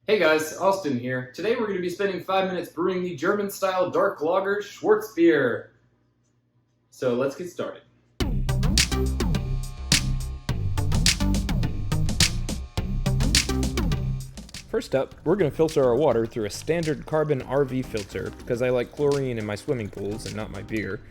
Hey guys, Austin here. Today we're going to be spending 5 minutes brewing the German-style dark lager Schwarzbier. So let's get started. First up, we're going to filter our water through a standard carbon RV filter because I like chlorine in my swimming pools and not my beer.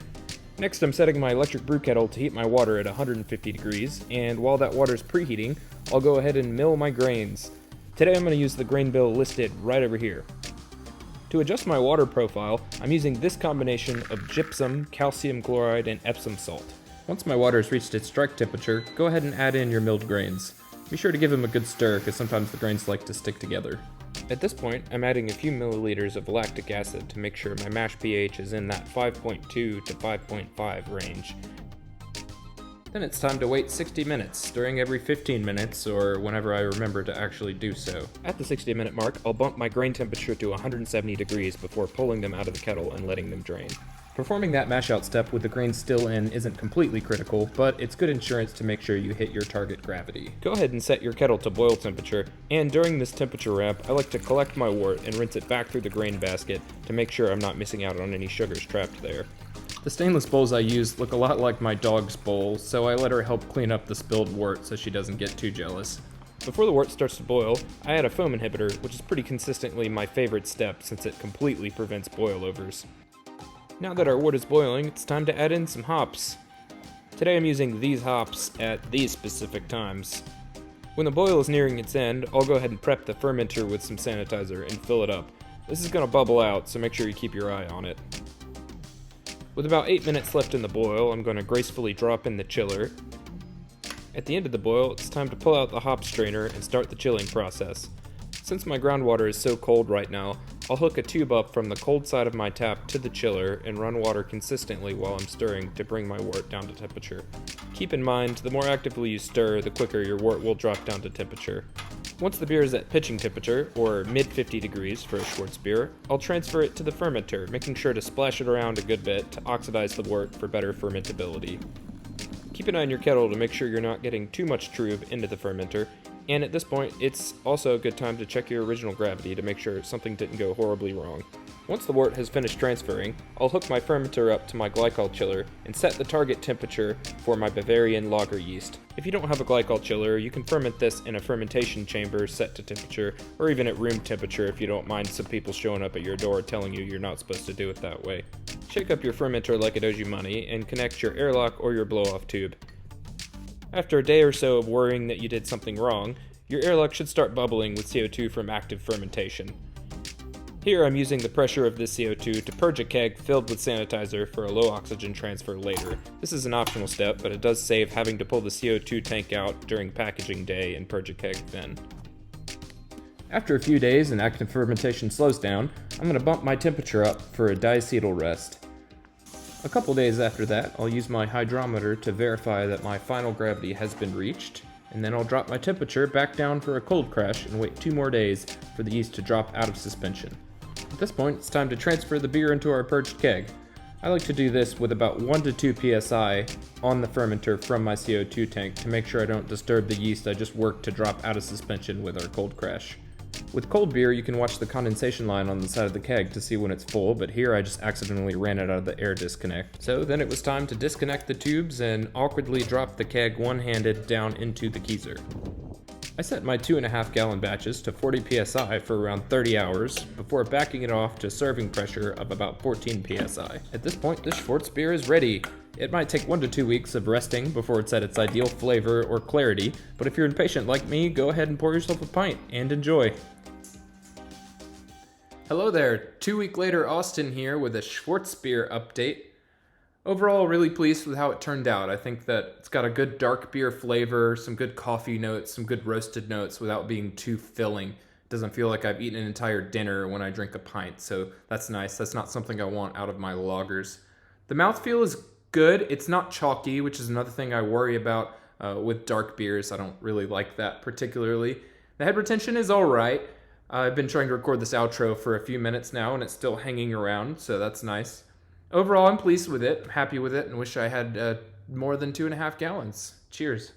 Next, I'm setting my electric brew kettle to heat my water at 150 degrees, and while that water's preheating, I'll go ahead and mill my grains. Today I'm going to use the grain bill listed right over here. To adjust my water profile, I'm using this combination of gypsum, calcium chloride, and Epsom salt. Once my water has reached its strike temperature, go ahead and add in your milled grains. Be sure to give them a good stir because sometimes the grains like to stick together. At this point, I'm adding a few milliliters of lactic acid to make sure my mash pH is in that 5.2 to 5.5 range. Then it's time to wait 60 minutes, stirring every 15 minutes or whenever I remember to actually do so. At the 60-minute mark, I'll bump my grain temperature to 170 degrees before pulling them out of the kettle and letting them drain. Performing that mash out step with the grains still in isn't completely critical, but it's good insurance to make sure you hit your target gravity. Go ahead and set your kettle to boil temperature, and during this temperature ramp, I like to collect my wort and rinse it back through the grain basket to make sure I'm not missing out on any sugars trapped there. The stainless bowls I use look a lot like my dog's bowl, so I let her help clean up the spilled wort so she doesn't get too jealous. Before the wort starts to boil, I add a foam inhibitor, which is pretty consistently my favorite step since it completely prevents boilovers. Now that our wort is boiling, it's time to add in some hops. Today I'm using these hops at these specific times. When the boil is nearing its end, I'll go ahead and prep the fermenter with some sanitizer and fill it up. This is going to bubble out, so make sure you keep your eye on it. With about 8 minutes left in the boil, I'm going to gracefully drop in the chiller. At the end of the boil, it's time to pull out the hop strainer and start the chilling process. Since my groundwater is so cold right now, I'll hook a tube up from the cold side of my tap to the chiller and run water consistently while I'm stirring to bring my wort down to temperature. Keep in mind, the more actively you stir, the quicker your wort will drop down to temperature. Once the beer is at pitching temperature, or mid-50 degrees for a Schwarzbier, I'll transfer it to the fermenter, making sure to splash it around a good bit to oxidize the wort for better fermentability. Keep an eye on your kettle to make sure you're not getting too much trub into the fermenter, and at this point, it's also a good time to check your original gravity to make sure something didn't go horribly wrong. Once the wort has finished transferring, I'll hook my fermenter up to my Glycol chiller and set the target temperature for my Bavarian Lager yeast. If you don't have a Glycol chiller, you can ferment this in a fermentation chamber set to temperature, or even at room temperature if you don't mind some people showing up at your door telling you you're not supposed to do it that way. Shake up your fermenter like it owes you money and connect your airlock or your blow-off tube. After a day or so of worrying that you did something wrong, your airlock should start bubbling with CO2 from active fermentation. Here I'm using the pressure of this CO2 to purge a keg filled with sanitizer for a low oxygen transfer later. This is an optional step, but it does save having to pull the CO2 tank out during packaging day and purge a keg then. After a few days and active fermentation slows down, I'm going to bump my temperature up for a diacetyl rest. A couple days after that, I'll use my hydrometer to verify that my final gravity has been reached, and then I'll drop my temperature back down for a cold crash and wait 2 more days for the yeast to drop out of suspension. At this point, it's time to transfer the beer into our purged keg. I like to do this with about 1 to 2 psi on the fermenter from my CO2 tank to make sure I don't disturb the yeast I just worked to drop out of suspension with our cold crash. With cold beer, you can watch the condensation line on the side of the keg to see when it's full, but here I just accidentally ran it out of the air disconnect. So then it was time to disconnect the tubes and awkwardly drop the keg one-handed down into the Keezer. I set my 2.5 gallon batches to 40 psi for around 30 hours before backing it off to serving pressure of about 14 psi. At this point, this Schwarzbier is ready. It might take 1 to 2 weeks of resting before it's at its ideal flavor or clarity, but if you're impatient like me, go ahead and pour yourself a pint and enjoy. Hello there, 2 weeks later, Austin here with a Schwarzbier update. Overall, really pleased with how it turned out. I think that it's got a good dark beer flavor, some good coffee notes, some good roasted notes without being too filling. It doesn't feel like I've eaten an entire dinner when I drink a pint, so that's nice. That's not something I want out of my lagers. The mouthfeel is good. It's not chalky, which is another thing I worry about with dark beers. I don't really like that particularly. The head retention is all right. I've been trying to record this outro for a few minutes now, and it's still hanging around, so that's nice. Overall, I'm pleased with it, happy with it, and wish I had more than 2.5 gallons. Cheers.